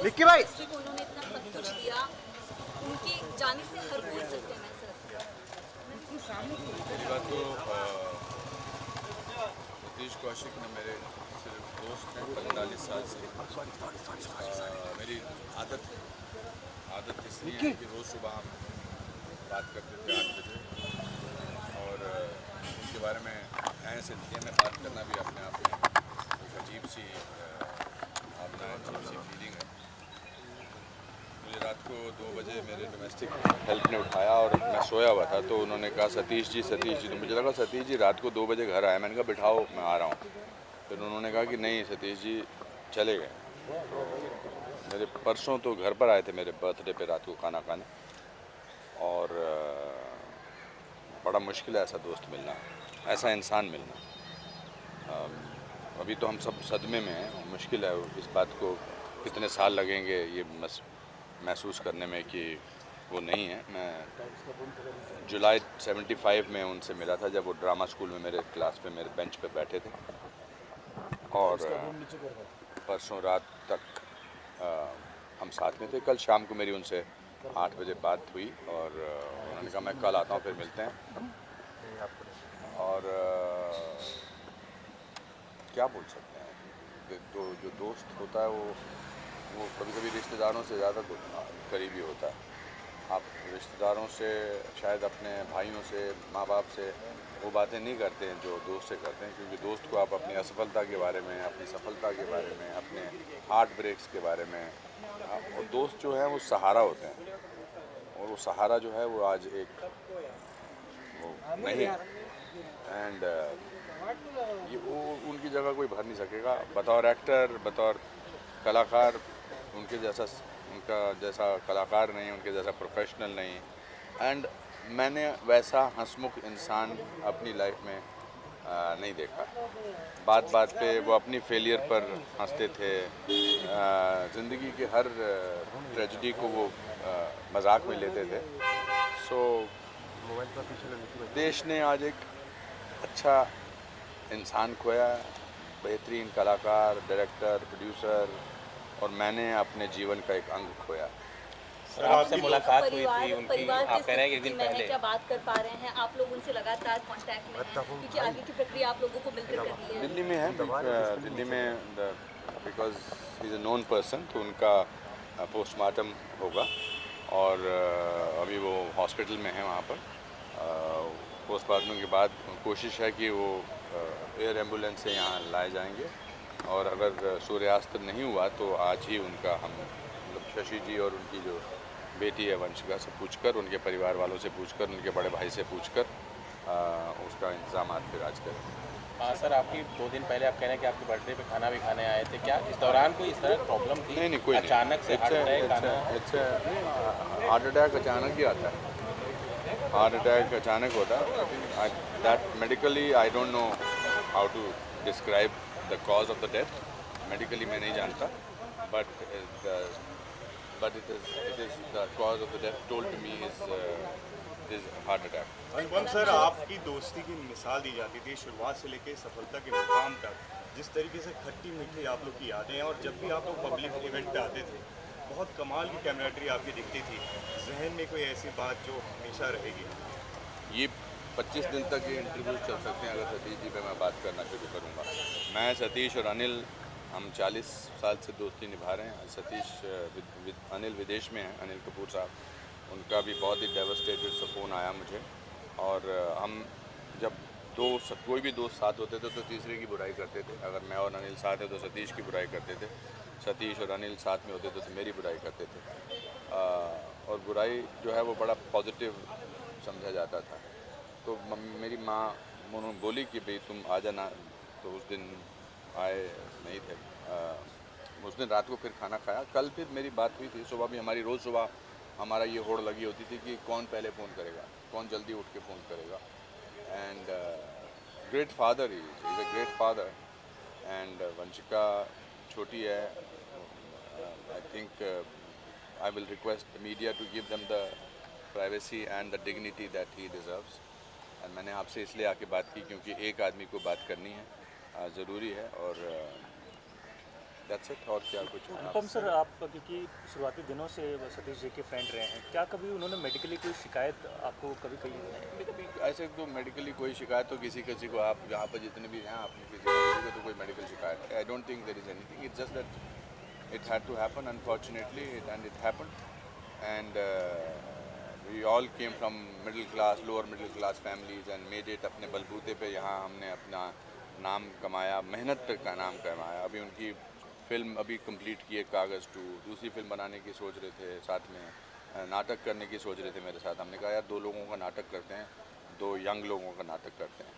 विक्की भाई को उन्होंने इतना सब कुछ दिया, उनकी जाने से हर कोई सत्य में ऐसा लगता है। पहली बात तो सतीश कौशिक ने मेरे सिर्फ दोस्त हैं 45 साल से। मेरी आदत इसलिए है कि रोज़ सुबह हम बात करते थे 8 बजे, और उनके बारे में ऐसे में बात करना भी अपने आप में एक अजीब सी भावना है, अजीब सी फीलिंग है। मुझे रात को 2 बजे मेरे डोमेस्टिक हेल्प ने उठाया और मैं सोया हुआ था, तो उन्होंने कहा सतीश जी। तो मुझे लगा सतीश जी रात को 2 बजे घर आए। मैंने कहा बिठाओ मैं आ रहा हूँ। फिर उन्होंने कहा कि नहीं सतीश जी चले गए। तो मेरे परसों तो घर पर आए थे मेरे बर्थडे पे रात को खाना खाने, और बड़ा मुश्किल है ऐसा दोस्त मिलना, ऐसा इंसान मिलना। अभी तो हम सब सदमे में हैं, मुश्किल है इस बात को कितने साल लगेंगे ये महसूस करने में कि वो नहीं है। मैं जुलाई 75 में उनसे मिला था, जब वो ड्रामा स्कूल में मेरे क्लास पे मेरे बेंच पे बैठे थे, और परसों रात तक हम साथ में थे। कल शाम को मेरी उनसे 8 बजे बात हुई, और उन्होंने कहा मैं कल आता हूँ, फिर मिलते हैं। और क्या बोल सकते हैं, जो दोस्त होता है वो कभी कभी रिश्तेदारों से ज़्यादा करीबी होता है। आप रिश्तेदारों से शायद अपने भाइयों से, माँ बाप से वो बातें नहीं करते हैं जो दोस्त से करते हैं, क्योंकि दोस्त को आप अपनी असफलता के बारे में, अपनी सफलता के बारे में, अपने हार्ट ब्रेक्स के बारे में, और दोस्त जो है वो सहारा होते हैं, और वो सहारा जो है वो आज एक वो नहीं है। एंड ये वो उनकी जगह कोई भर नहीं सकेगा बतौर एक्टर, बतौर कलाकार। उनका जैसा कलाकार नहीं, उनके जैसा प्रोफेशनल नहीं। एंड मैंने वैसा हंसमुख इंसान अपनी लाइफ में नहीं देखा। बात बात पे वो अपनी फेलियर पर हंसते थे, ज़िंदगी के हर ट्रेजेडी को वो मजाक में लेते थे। सो देश ने आज एक अच्छा इंसान खोया, बेहतरीन कलाकार, डायरेक्टर, प्रोड्यूसर, और मैंने अपने जीवन का एक अंग खोया। सर आपसे मुलाकात हुई थी उनकी, परिवार आप किस कह रहे हैं कि एक स्थिति दिन में है, पहले क्या बात कर पा रहे हैं आप लोग उनसे लगातार कांटेक्ट में हैं, क्योंकि आगे की प्रक्रिया आप लोगों को मिलकर करनी है। दिल्ली में है, दिल्ली में because he is a known person, तो उनका पोस्टमार्टम होगा, और अभी वो हॉस्पिटल में है वहाँ पर। पोस्टमार्टम के बाद कोशिश है कि वो एयर एम्बुलेंस से यहाँ लाए जाएंगे, और अगर सूर्यास्त नहीं हुआ तो आज ही उनका हम मतलब शशि जी और उनकी जो बेटी है वंशिका से पूछकर, उनके परिवार वालों से पूछकर, उनके बड़े भाई से पूछकर उसका इंतजाम फिर आज करें। हाँ सर, आपकी 2 दिन पहले आप कह रहे हैं कि आपके बर्थडे पे खाना भी खाने आए थे, क्या इस दौरान कोई इस तरह प्रॉब्लम थी? नहीं कोई अचानक से हार्ट अटैक आना? हार्ट अटैक अचानक ही आता है, हार्ट अटैक अचानक होता है। That medically I don't know how to describe the cause of the death. Medically मैं नहीं जानता, but it is the cause of the death told to me is heart attack. Anupam sir, आपकी दोस्ती की मिसाल दी जाती थी शुरुआत से लेकर सफलता के मुकाम तक। जिस तरीके से खट्टी मीठी आप लोग की यादें हैं, और जब भी आप लोग पब्लिक इवेंट पे आते थे बहुत कमाल की कैमराटरी आपकी दिखती थी। जहन में कोई ऐसी बात जो हमेशा रहेगी? ये 25 दिन तक ये इंटरव्यू चल सकते हैं अगर सतीश जी पे मैं बात करना शुरू करूँगा। मैं, सतीश और अनिल, हम 40 साल से दोस्ती निभा रहे हैं। सतीश अनिल विदेश में हैं, अनिल कपूर साहब, उनका भी बहुत ही डेवस्टेटेड सा फ़ोन आया मुझे। और हम जब कोई भी दोस्त साथ होते थे तो तीसरे की बुराई करते थे। अगर मैं और अनिल साथ हैं तो सतीश की बुराई करते थे, सतीश और अनिल साथ में होते थे तो मेरी बुराई करते थे। और बुराई जो है वो बड़ा पॉजिटिव समझा जाता था। तो मेरी माँ बोली कि भाई तुम आ जाना, तो उस दिन आए नहीं थे। उस दिन रात को फिर खाना खाया। कल फिर मेरी बात हुई थी, सुबह भी हमारी रोज़ सुबह हमारा ये होड़ लगी होती थी कि कौन पहले फ़ोन करेगा, कौन जल्दी उठ के फ़ोन करेगा। And great father, is a great father. And Vanshika छोटी है। I think I will request the media to give them the privacy and the dignity that he deserves. And मैंने आपसे इसलिए आके बात की क्योंकि एक आदमी को बात करनी है, ज़रूरी है, और दैट्स इट, और क्या कुछ अनुपम सर, आप क्योंकि शुरुआती दिनों से सतीश जी के फ्रेंड रहे हैं, क्या कभी उन्होंने मेडिकली कोई शिकायत आपको कभी कही है? कभी ऐसे तो मेडिकली कोई शिकायत तो किसी को, आप यहाँ पर जितने भी हैं आपने किसी को तो कोई मेडिकल शिकायत, I don't think there is anything, it's just that it had to happen unfortunately and it happen and we all came from middle class, lower middle class families and made it अपने बलबूते पे यहाँ हमने अपना नाम कमाया, मेहनत पे का नाम कमाया। अभी उनकी फिल्म अभी कंप्लीट की है कागज़ 2, दूसरी फिल्म बनाने की सोच रहे थे, साथ में नाटक करने की सोच रहे थे मेरे साथ। हमने कहा यार 2 लोगों का नाटक करते हैं, 2 यंग लोगों का नाटक करते हैं।